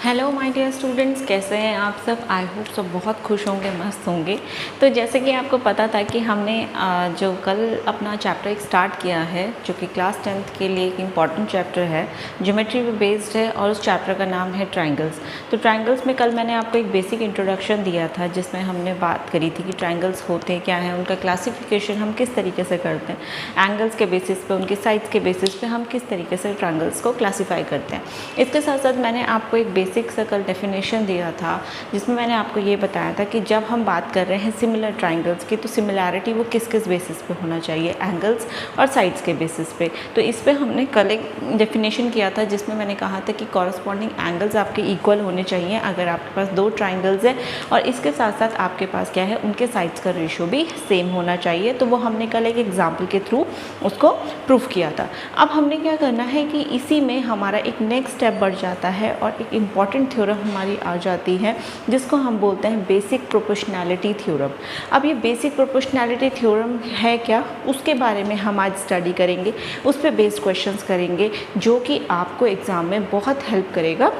Hello my dear students, कैसे हैं आप सब। आई होप सब बहुत खुश होंगे, मस्त होंगे। तो जैसे कि आपको पता था कि हमने जो कल अपना चैप्टर एक स्टार्ट किया है, जो कि क्लास 10th के लिए एक इम्पॉर्टेंट चैप्टर है, ज्योमेट्री पे बेस्ड है, और उस चैप्टर का नाम है ट्रायंगल्स। तो ट्रायंगल्स में कल मैंने आपको एक बेसिक इंट्रोडक्शन दिया था, जिसमें हमने बात करी थी कि ट्रायंगल्स होते क्या हैं, उनका क्लासिफिकेशन हम किस तरीके से करते हैं, एंगल्स के बेसिस पे, उनकी साइड्स के बेसिस पे हम किस तरीके से ट्रायंगल्स को क्लासीफाई करते हैं। इसके साथ साथ मैंने आपको एक बेसिक सा कल डेफिनेशन दिया था, जिसमें मैंने आपको ये बताया था कि जब हम बात कर रहे हैं सिमिलर ट्रायंगल्स की, तो सिमिलैरिटी वो किस किस बेसिस पे होना चाहिए, एंगल्स और साइड्स के बेसिस पे। तो इस पे हमने कल एक डेफिनेशन किया था, जिसमें मैंने कहा था कि कॉरस्पॉन्डिंग एंगल्स आपके इक्वल होने चाहिए अगर आपके पास दो ट्राइंगल्स हैं, और इसके साथ साथ आपके पास क्या है, उनके साइड्स का रेशियो भी सेम होना चाहिए। तो वो हमने कल एक एग्जाम्पल के थ्रू उसको प्रूफ किया था। अब हमने क्या करना है कि इसी में हमारा एक नेक्स्ट स्टेप बढ़ जाता है और एक इम्पॉर्टेंट थ्योरम हमारी आ जाती है, जिसको हम बोलते हैं बेसिक प्रोपोर्शनैलिटी थ्योरम। अब ये बेसिक प्रोपोर्शनैलिटी थ्योरम है क्या, उसके बारे में हम आज स्टडी करेंगे, उस पर बेस्ड क्वेश्चंस करेंगे, जो कि आपको एग्ज़ाम में बहुत हेल्प करेगा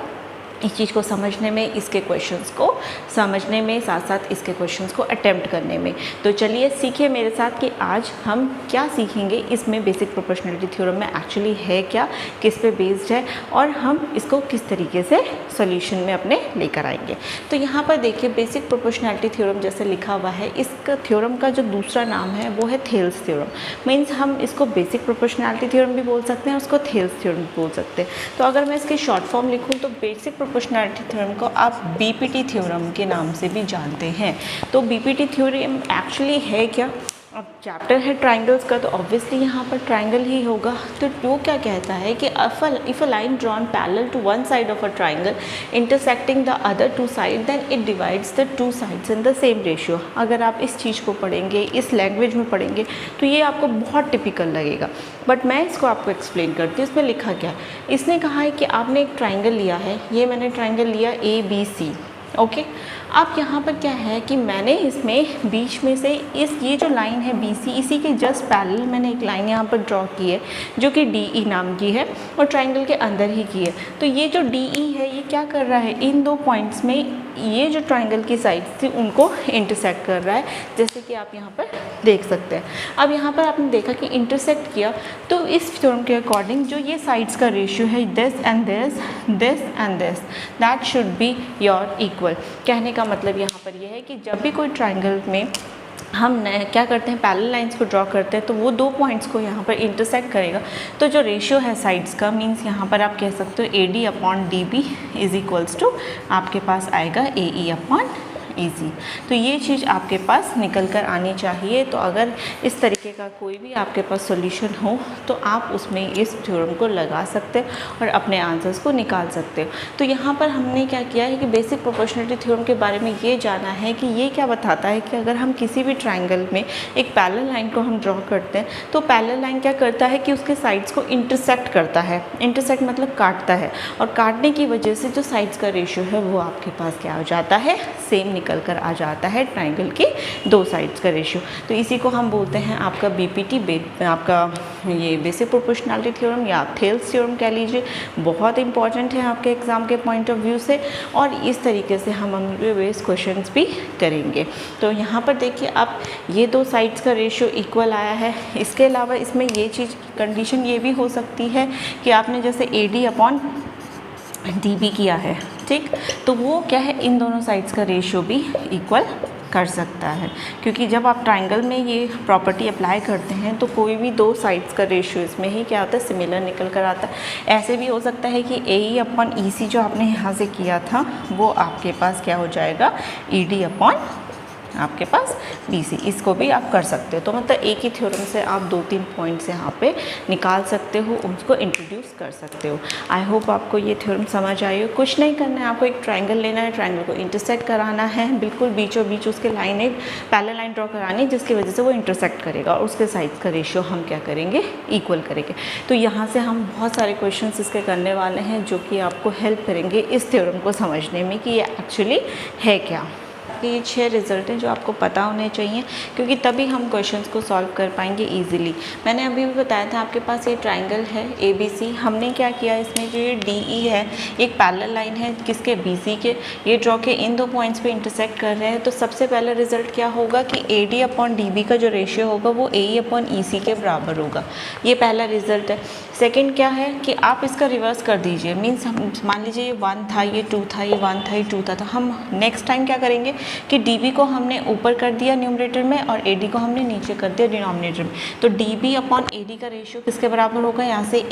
इस चीज़ को समझने में, इसके क्वेश्चंस को समझने में, साथ साथ इसके क्वेश्चंस को अटेम्प्ट करने में। तो चलिए सीखिए मेरे साथ कि आज हम क्या सीखेंगे इसमें, बेसिक प्रोपोर्शनैलिटी थ्योरम में एक्चुअली है क्या, किस पे बेस्ड है, और हम इसको किस तरीके से सॉल्यूशन में अपने लेकर आएंगे। तो यहाँ पर देखिए, बेसिक प्रोपोर्शनैलिटी थ्योरम जैसे लिखा हुआ है, इसका थ्योरम का जो दूसरा नाम है वो है थेल्स थ्योरम। मीन्स हम इसको बेसिक प्रोपोर्शनैलिटी थ्योरम भी बोल सकते हैं, उसको थेल्स थ्योरम भी बोल सकते हैं। तो अगर मैं इसकी शॉर्ट फॉर्म लिखूँ तो बेसिक प्रोपोर्शनैलिटी थ्योरम को आप बीपीटी थ्योरम के नाम से भी जानते हैं। तो बीपीटी थ्योरम एक्चुअली है क्या। अब चैप्टर है ट्रायंगल्स का, तो ऑब्वियसली यहाँ पर ट्रायंगल ही होगा। तो वो क्या कहता है कि if a line drawn parallel to one side of a triangle intersecting the other two side, then it divides the two sides in the same ratio. अगर आप इस चीज़ को पढ़ेंगे, इस लैंग्वेज में पढ़ेंगे, तो ये आपको बहुत टिपिकल लगेगा, बट मैं इसको आपको एक्सप्लेन करती हूँ। इसमें लिखा क्या है, इसने कहा है कि आपने एक ट्रायंगल लिया है, ये मैंने ट्रायंगल लिया ABC, ओके। अब यहाँ पर क्या है कि मैंने इसमें बीच में से ये जो लाइन है BC, इसी के जस्ट पैरेलल मैंने एक लाइन यहाँ पर ड्रॉ की है, जो कि DE नाम की है और ट्रायंगल के अंदर ही की है। तो ये जो DE है, ये क्या कर रहा है, इन दो पॉइंट्स में ये जो ट्रायंगल की साइड्स थी उनको इंटरसेक्ट कर रहा है, जैसे कि आप यहाँ पर देख सकते हैं। अब यहाँ पर आपने देखा कि इंटरसेक्ट किया, तो इस थ्योरम के अकॉर्डिंग जो ये साइड्स का रेशियो है, this and this, this and this, that should be your equal. कहने का मतलब यहाँ पर यह है कि जब भी कोई ट्रायंगल में हम क्या करते हैं, पैरेलल लाइंस को ड्रॉ करते हैं, तो वो दो पॉइंट्स को यहाँ पर इंटरसेक्ट करेगा। तो जो रेशियो है साइड्स का, मीन्स यहाँ पर आप कह सकते हो AD/DB इज इक्वल्स टू आपके पास आएगा AE/EC। तो ये चीज़ आपके पास निकल कर आनी चाहिए। तो अगर इस तरीके का कोई भी आपके पास सॉल्यूशन हो, तो आप उसमें इस थ्योरम को लगा सकते हैं और अपने आंसर्स को निकाल सकते हो। तो यहाँ पर हमने क्या किया है कि बेसिक प्रोपोर्शनैलिटी थ्योरम के बारे में ये जाना है कि ये क्या बताता है कि अगर हम किसी भी ट्रायंगल में एक पैरेलल लाइन को हम ड्रॉ करते हैं, तो पैरेलल लाइन क्या करता है कि उसके साइड्स को इंटरसेक्ट करता है। इंटरसेक्ट मतलब काटता है, और काटने की वजह से जो साइड्स का रेशियो है वो आपके पास क्या हो जाता है, सेम निकल कर आ जाता है ट्रायंगल की दो साइड्स का रेशियो। तो इसी को हम बोलते हैं आपका बीपीटी, आपका ये बेसिक प्रोपोर्शनैलिटी थ्योरम या आप थेल्स थ्योरम कह लीजिए। बहुत इंपॉर्टेंट है आपके एग्जाम के पॉइंट ऑफ व्यू से, और इस तरीके से हम बेस्ड क्वेश्चंस भी करेंगे। तो यहाँ पर देखिए, अब ये दो साइड्स का रेशियो इक्वल आया है। इसके अलावा इसमें ये चीज़ कंडीशन ये भी हो सकती है कि आपने जैसे AD/DB किया है, ठीक, तो वो क्या है, इन दोनों साइड्स का रेशियो भी इक्वल कर सकता है, क्योंकि जब आप ट्रायंगल में ये प्रॉपर्टी अप्लाई करते हैं तो कोई भी दो साइड्स का रेशियो इसमें ही क्या होता है, सिमिलर निकल कर आता है। ऐसे भी हो सकता है कि AE/EC जो आपने यहाँ से किया था, वो आपके पास क्या हो जाएगा, ED/ आपके पास BC। इसको भी आप कर सकते हो। तो मतलब एक ही थ्योरम से आप 2-3 पॉइंट्स यहाँ पे निकाल सकते हो, उसको इंट्रोड्यूस कर सकते हो। आई होप आपको ये थ्योरम समझ आई हो। कुछ नहीं करना है, आपको एक ट्रायंगल लेना है, ट्रायंगल को इंटरसेक्ट कराना है, बिल्कुल बीचों बीच उसके लाइन, एक पैरेलल लाइन ड्रॉ करानी है, जिसकी वजह से वो इंटरसेक्ट करेगा, और उसके साइड्स का रेशियो हम क्या करेंगे, इक्वल करेंगे। तो यहाँ से हम बहुत सारे क्वेश्चन इसके करने वाले हैं, जो कि आपको हेल्प करेंगे इस थ्योरम को समझने में कि ये एक्चुअली है क्या। के ये 6 रिजल्ट हैं जो आपको पता होने चाहिए, क्योंकि तभी हम क्वेश्चंस को सॉल्व कर पाएंगे इजीली। मैंने अभी भी बताया था आपके पास ये ट्राइंगल है ABC। हमने क्या किया, इसमें जो ये DE है एक पैरेलल लाइन है किसके, BC के। ये ड्रॉ के इन 2 पॉइंट्स पे इंटरसेक्ट कर रहे हैं, तो सबसे पहला रिजल्ट क्या होगा कि AD अपॉन DB का जो रेशियो होगा वो AE अपॉन EC के बराबर होगा। ये पहला रिजल्ट है। सेकंड क्या है कि आप इसका रिवर्स कर दीजिए, मीन्स मान लीजिए ये 1 था, ये 2 था, ये 1 था, ये 2 था, तो हम नेक्स्ट टाइम क्या करेंगे कि DB को हमने ऊपर कर दिया न्यूमरेटर में और AD को हमने नीचे कर दिया डिनोमिनेटर में। तो DB अपॉन AD का रेशियो किसके बराबर होगा, यहाँ से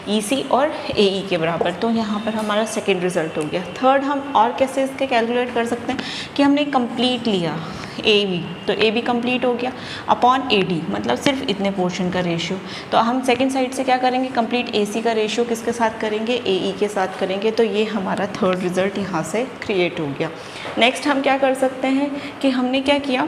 EC और AE के बराबर। तो यहाँ पर हमारा सेकेंड रिजल्ट हो गया। थर्ड हम और कैसे इसके कैलकुलेट कर सकते हैं कि हमने कंप्लीट लिया AB, तो AB कंप्लीट हो गया अपॉन AD, मतलब सिर्फ इतने पोर्शन का रेशियो। तो हम सेकंड साइड से क्या करेंगे, कंप्लीट AC का रेशियो किसके साथ करेंगे, AE के साथ करेंगे। तो ये हमारा थर्ड रिजल्ट यहाँ से क्रिएट हो गया। नेक्स्ट हम क्या कर सकते हैं कि हमने क्या किया,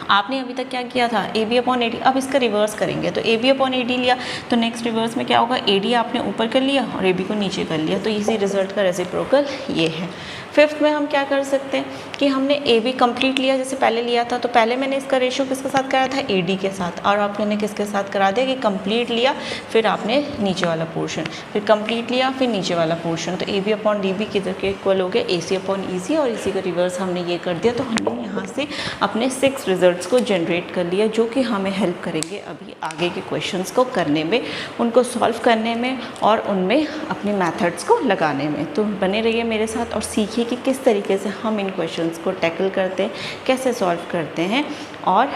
आपने अभी तक क्या किया था AB अपॉन AD, अब इसका रिवर्स करेंगे। तो AB अपॉन AD लिया, तो नेक्स्ट रिवर्स में क्या होगा, AD आपने ऊपर कर लिया और AB को नीचे कर लिया, तो इसी रिजल्ट का रेसिप्रोकल ये है। फिफ्थ में हम क्या कर सकते हैं कि हमने AB कंप्लीट लिया जैसे पहले लिया था, तो पहले मैंने इसका रेशियो किसके साथ कराया था, AD के साथ, और आपने किसके साथ करा दिया कि कंप्लीट लिया फिर आपने नीचे वाला पोर्शन, फिर कंप्लीट लिया फिर नीचे वाला पोर्शन। तो AB अपॉन DB किधर के इक्वल हो गया, AC अपॉन EC, और इसी का रिवर्स हमने ये कर दिया। तो हमने यहाँ से अपने 6 रिजल्ट्स को जनरेट कर लिया, जो कि हमें हेल्प करेंगे अभी आगे के क्वेश्चंस को करने में, उनको सॉल्व करने में और उनमें अपने मेथड्स को लगाने में। तो बने रहिए मेरे साथ और सीखिए कि किस तरीके से हम इन क्वेश्चंस को टैकल करते हैं, कैसे सॉल्व करते हैं, और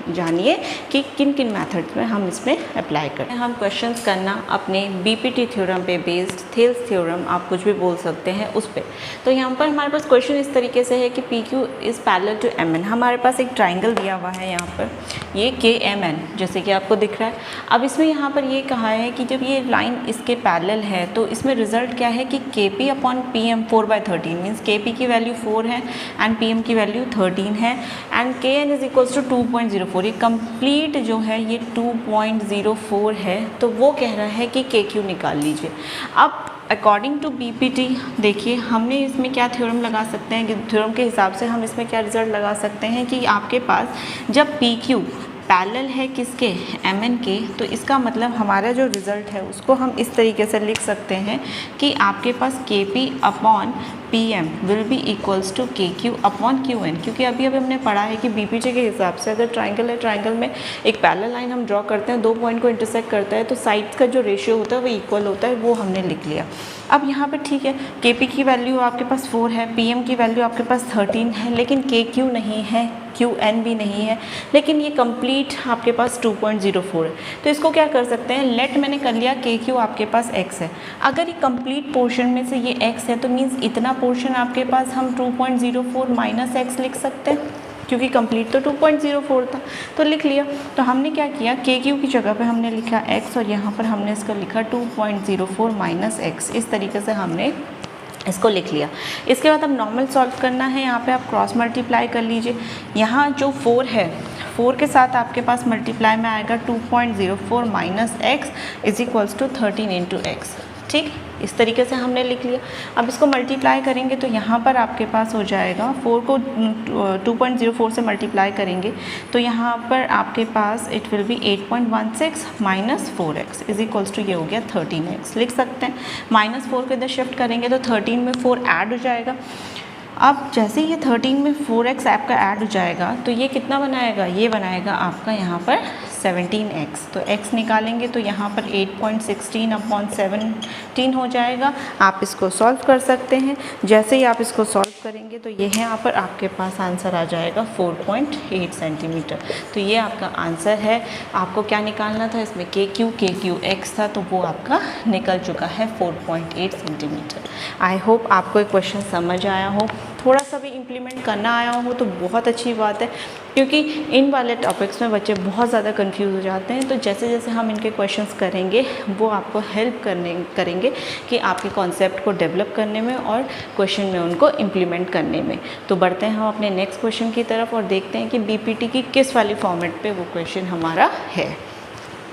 जानिए कि किन किन मेथड्स में हम इसमें अप्लाई करते हैं। हम क्वेश्चंस करना अपने BPT थ्योरम पे बेस्ड, थेल्स थ्योरम आप कुछ भी बोल सकते हैं उस पर। तो यहाँ पर हमारे पास क्वेश्चन इस तरीके से है कि PQ is parallel to MN। हमारे पास एक ट्राइंगल दिया हुआ है यहाँ पर, ये KMN जैसे कि आपको दिख रहा है। अब इसमें यहाँ पर ये कहा है कि जब ये लाइन इसके पैरेलल है तो इसमें रिजल्ट क्या है कि KP upon PM 4/13 means KP की वैल्यू 4 है एंड PM की वैल्यू 13 है and KN is equals to 2.04। ये कंप्लीट जो है ये 2.04 है, तो वो कह रहा है कि KQ निकाल लीजिए। अब अकॉर्डिंग टू BPT देखिए हमने इसमें क्या थ्योरम लगा सकते हैं कि थ्योरम के हिसाब से हम इसमें क्या रिजल्ट लगा सकते हैं कि आपके पास जब PQ पैरेलल है किसके, MN के, तो इसका मतलब हमारा जो रिज़ल्ट है उसको हम इस तरीके से लिख सकते हैं कि आपके पास KP upon PM will be equals to KQ upon QN। क्योंकि अभी हमने पढ़ा है कि BPT के हिसाब से अगर ट्राइंगल है, ट्राइंगल में एक पैरेलल लाइन हम ड्रॉ करते हैं, 2 पॉइंट को इंटरसेक्ट करता है, तो साइड्स का जो रेशियो होता है वो इक्वल होता है, वो हमने लिख लिया। अब यहाँ पर ठीक है, KP की वैल्यू आपके पास 4 है, PM की वैल्यू आपके पास 13 है, लेकिन KQ नहीं है, QN भी नहीं है, लेकिन ये कंप्लीट आपके पास 2.04 है। तो इसको क्या कर सकते हैं, लेट मैंने कर लिया KQ आपके पास x है। अगर ये कंप्लीट पोर्शन में से ये x है तो मीन्स इतना पोर्शन आपके पास हम 2.04 माइनस x लिख सकते हैं, क्योंकि कंप्लीट तो 2.04 था, तो लिख लिया। तो हमने क्या किया, KQ की जगह पे हमने लिखा x और यहाँ पर हमने इसका लिखा 2.04 माइनस x। इस तरीके से हमने इसको लिख लिया। इसके बाद अब नॉर्मल सॉल्व करना है, यहाँ पे आप क्रॉस मल्टीप्लाई कर लीजिए। यहाँ जो 4 है, 4 के साथ आपके पास मल्टीप्लाई में आएगा 2.04 minus x is equals to 13 into x। ठीक, इस तरीके से हमने लिख लिया। अब इसको मल्टीप्लाई करेंगे तो यहाँ पर आपके पास हो जाएगा, 4 को 2.04 से मल्टीप्लाई करेंगे तो यहाँ पर आपके पास it will be 8.16 minus 4x is equals to ये हो गया 13x। लिख सकते हैं, -4 को इधर शिफ्ट करेंगे तो 13 में 4 ऐड हो जाएगा। अब जैसे ये 13 में 4x आपका ऐड हो जाएगा तो ये कितना बनाएगा, ये बनाएगा आपका यहाँ पर 17x। तो x निकालेंगे तो यहाँ पर 8.16 अपॉन 17 हो जाएगा। आप इसको सॉल्व कर सकते हैं। जैसे ही आप इसको सॉल्व करेंगे तो ये है यहाँ पर आपके पास आंसर आ जाएगा 4.8 सेंटीमीटर। तो ये आपका आंसर है। आपको क्या निकालना था, इसमें KQ x था, तो वो आपका निकल चुका है 4.8 सेंटीमीटर। आई होप आपको एक क्वेश्चन समझ आया हो, थोड़ा सा भी इम्प्लीमेंट करना आया हो तो बहुत अच्छी बात है, क्योंकि इन वाले टॉपिक्स में बच्चे बहुत ज़्यादा कंफ्यूज हो जाते हैं। तो जैसे जैसे हम इनके क्वेश्चंस करेंगे वो आपको हेल्प करेंगे कि आपके कॉन्सेप्ट को डेवलप करने में और क्वेश्चन में उनको इम्प्लीमेंट करने में। तो बढ़ते हैं हम अपने नेक्स्ट क्वेश्चन की तरफ और देखते हैं कि BPT की किस वाली फॉर्मेट पे वो क्वेश्चन हमारा है।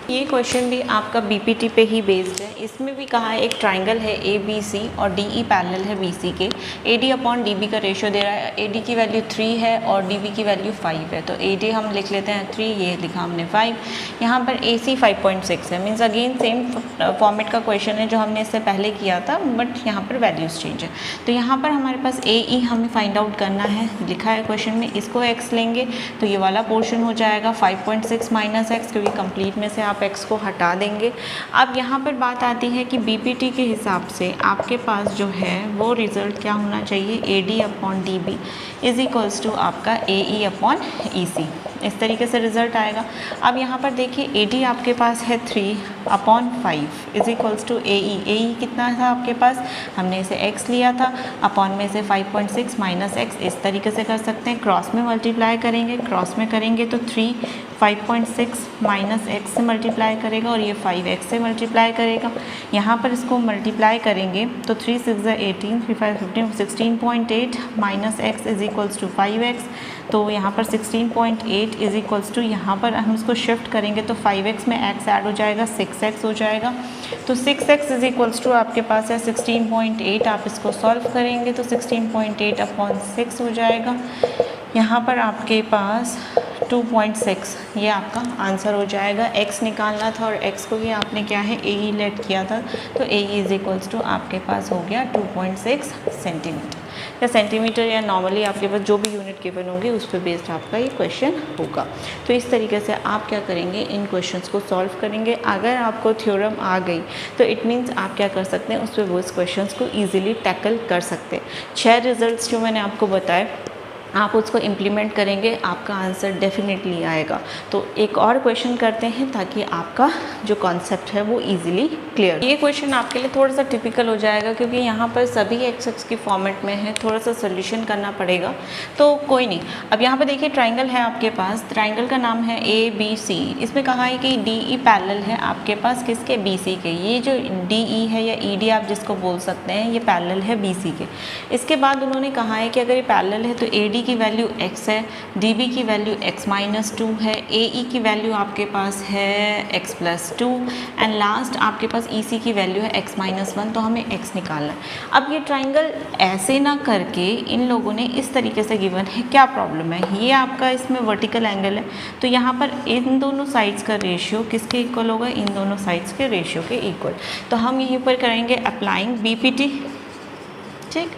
ये क्वेश्चन भी आपका बीपीटी पे ही बेस्ड है। इसमें भी कहा है एक ट्राइंगल है ABC और DE पैरेलल है BC के। AD अपॉन DB का रेशियो दे रहा है। AD की वैल्यू 3 है और DB की वैल्यू 5 है। तो AD हम लिख लेते हैं 3, ये लिखा हमने 5। यहाँ पर AC 5.6 है। मीन्स अगेन सेम फॉर्मेट का क्वेश्चन है जो हमने इससे पहले किया था, बट यहाँ पर वैल्यूज़ चेंज है। तो यहाँ पर हमारे पास AE हमें फाइंड आउट करना है, लिखा है क्वेश्चन में। इसको x लेंगे तो ये वाला पोर्शन हो जाएगा 5.6 माइनस x, क्योंकि कंप्लीट में से आप x को हटा देंगे। अब यहाँ पर बात आती है कि बीपीटी के हिसाब से आपके पास जो है वो रिज़ल्ट क्या होना चाहिए, AD upon DB is equals to आपका AE अपॉन EC। इस तरीके से रिज़ल्ट आएगा। अब यहाँ पर देखिए AD आपके पास है 3 upon 5 is equals to AE कितना था आपके पास, हमने इसे x लिया था, अपॉन में से 5.6 माइनस x। इस तरीके से कर सकते हैं। क्रॉस में मल्टीप्लाई करेंगे, क्रॉस में करेंगे तो 3 5.6 माइनस x से मल्टीप्लाई करेगा और ये 5x से मल्टीप्लाई करेगा। यहाँ पर इसको मल्टीप्लाई करेंगे तो 3 6 18, 3 5 15, 16.8 minus x is equals to 5x। तो यहाँ पर 16.8 इज इक्वल्स टू, यहाँ पर हम इसको शिफ्ट करेंगे तो 5x में x ऐड हो जाएगा, 6x हो जाएगा। तो 6x इज इक्वल्स टू आपके पास है 16.8। आप इसको सॉल्व करेंगे तो 16.8 अपॉन 6 हो जाएगा। यहाँ पर आपके पास 2.6 ये आपका आंसर हो जाएगा। x निकालना था और x को ही आपने क्या है AE लेट किया था, तो AE इज इक्वल्स टू आपके पास हो गया 2.6 सेंटीमीटर या सेंटीमीटर, या नॉर्मली आपके पास जो भी यूनिट गिवन होगी उस पर बेस्ड आपका ये क्वेश्चन होगा। तो इस तरीके से आप क्या करेंगे, इन क्वेश्चंस को सॉल्व करेंगे। अगर आपको थ्योरम आ गई तो इट मीन्स आप क्या कर सकते हैं, उस पर वो इस क्वेश्चंस को ईजिली टैकल कर सकते हैं। 6 रिजल्ट्स जो मैंने आपको बताए आप उसको इम्प्लीमेंट करेंगे, आपका आंसर डेफिनेटली आएगा। तो एक और क्वेश्चन करते हैं ताकि आपका जो कॉन्सेप्ट है वो इजीली क्लियर। ये क्वेश्चन आपके लिए थोड़ा सा टिपिकल हो जाएगा क्योंकि यहाँ पर सभी एक्स की फॉर्मेट में है, थोड़ा सा सोल्यूशन करना पड़ेगा, तो कोई नहीं। अब यहाँ पर देखिए ट्राइंगल है आपके पास, ट्राइंगल का नाम है ABC। इसमें कहा है कि DE पैरेलल है आपके पास किसके, BC के। ये जो DE है या ED आप जिसको बोल सकते हैं, ये पैरेलल है BC के। इसके बाद उन्होंने कहा है कि अगर ये पैरेलल है तो AD की वैल्यू x है, DB की वैल्यू x-2 है, AE की वैल्यू आपके पास है x+2 एंड लास्ट आपके पास EC की वैल्यू है x-1। तो हमें x निकालना है। अब ये ट्राइंगल ऐसे ना करके इन लोगों ने इस तरीके से गिवन है, क्या प्रॉब्लम है, ये आपका इसमें वर्टिकल एंगल है तो यहाँ पर इन दोनों साइड्स का रेशियो किसके इक्वल होगा, इन दोनों साइड्स के रेशियो के इक्वल। तो हम यहीं पर करेंगे अप्लाइंग BPT। ठीक,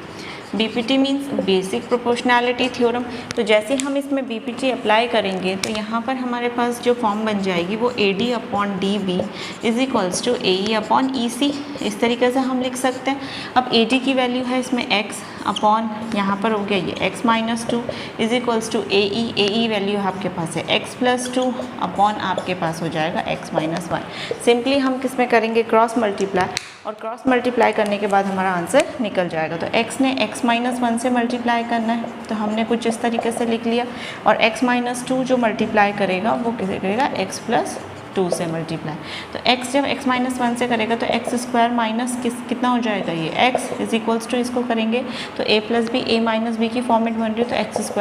BPT means basic proportionality theorem. तो जैसे हम इसमें BPT अप्लाई करेंगे तो यहाँ पर हमारे पास जो फॉर्म बन जाएगी वो AD upon DB is equals to AE upon EC। इस तरीके से हम लिख सकते हैं। अब AD की वैल्यू है इसमें x अपॉन यहाँ पर हो गया ये x-2 is equals to AE value आपके पास है x+2 अपॉन आपके पास हो जाएगा x-1। सिंपली हम किस में करेंगे, क्रॉस मल्टीप्लाई, और क्रॉस मल्टीप्लाई करने के बाद हमारा आंसर निकल जाएगा। तो x ने x-1 से मल्टीप्लाई करना है तो हमने कुछ इस तरीके से लिख लिया, और x-2 जो मल्टीप्लाई करेगा वो किसे करेगा, x+2 से मल्टीप्लाई। तो x जब x-1 से करेगा तो x² माइनस कितना हो जाएगा, ये x इज इक्वल्स टू, इसको करेंगे तो a+b a-b की फॉर्मेट बन रही है तो x²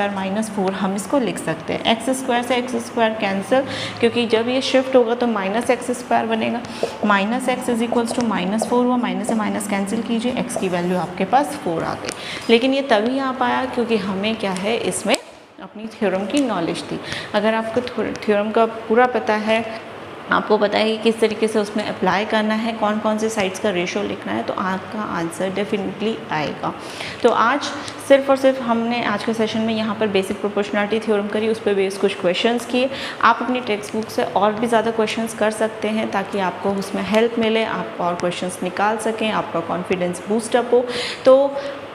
- 4 हम इसको लिख सकते हैं। x² से x² कैंसिल, क्योंकि जब ये शिफ्ट होगा तो -x² बनेगा, -x इज इक्वल्स टू -4 हुआ, माइनस से माइनस कैंसिल कीजिए, x की वैल्यू आपके पास 4 आ गई। लेकिन ये तभी आ पाया क्योंकि हमें क्या है, इसमें अपनी थ्योरम की नॉलेज थी। अगर आपको थ्योरम का पूरा पता है, आपको पता है कि किस तरीके से उसमें अप्लाई करना है, कौन कौन से साइड्स का रेशियो लिखना है, तो आपका आंसर डेफिनेटली आएगा। तो आज सिर्फ और सिर्फ हमने आज के सेशन में यहाँ पर बेसिक प्रोपोर्शनैलिटी थ्योरम करी, उस पर बेस कुछ क्वेश्चंस किए। आप अपनी टेक्स्ट बुक से और भी ज़्यादा क्वेश्चंस कर सकते हैं ताकि आपको उसमें हेल्प मिले, आप और क्वेश्चंस निकाल सकें, आपका कॉन्फिडेंस बूस्टअप हो। तो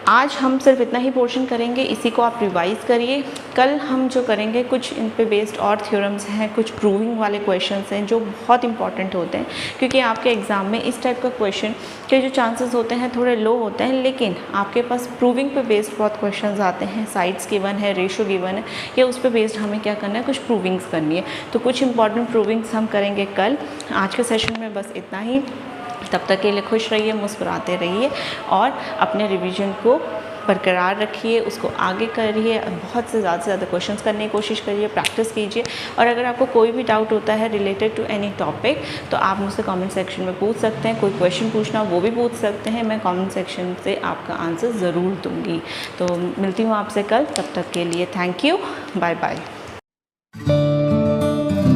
आज हम सिर्फ इतना ही पोर्शन करेंगे, इसी को आप रिवाइज़ करिए। कल हम जो करेंगे कुछ इन पे बेस्ड और थ्योरम्स हैं, कुछ प्रूविंग वाले क्वेश्चंस हैं जो बहुत इंपॉर्टेंट होते हैं, क्योंकि आपके एग्ज़ाम में इस टाइप का क्वेश्चन के जो चांसेस होते हैं थोड़े लो होते हैं, लेकिन आपके पास प्रूविंग पे बेस्ड बहुत क्वेश्चंस आते हैं, साइड्स गिवन है, रेशियो गिवन है, या उस पर बेस्ड हमें क्या करना है, कुछ प्रूविंग्स करनी है। तो कुछ इंपॉर्टेंट प्रूविंग्स हम करेंगे कल। आज के सेशन में बस इतना ही। तब तक के लिए खुश रहिए, मुस्कुराते रहिए और अपने रिवीजन को बरकरार रखिए, उसको आगे करिए, बहुत से ज़्यादा क्वेश्चंस करने की कोशिश करिए, प्रैक्टिस कीजिए। और अगर आपको कोई भी डाउट होता है रिलेटेड टू एनी टॉपिक तो आप मुझसे कमेंट सेक्शन में पूछ सकते हैं। कोई क्वेश्चन पूछना वो भी पूछ सकते हैं, मैं कमेंट सेक्शन से आपका आंसर ज़रूर दूँगी। तो मिलती हूँ आपसे कल, तब तक के लिए थैंक यू, बाय बाय।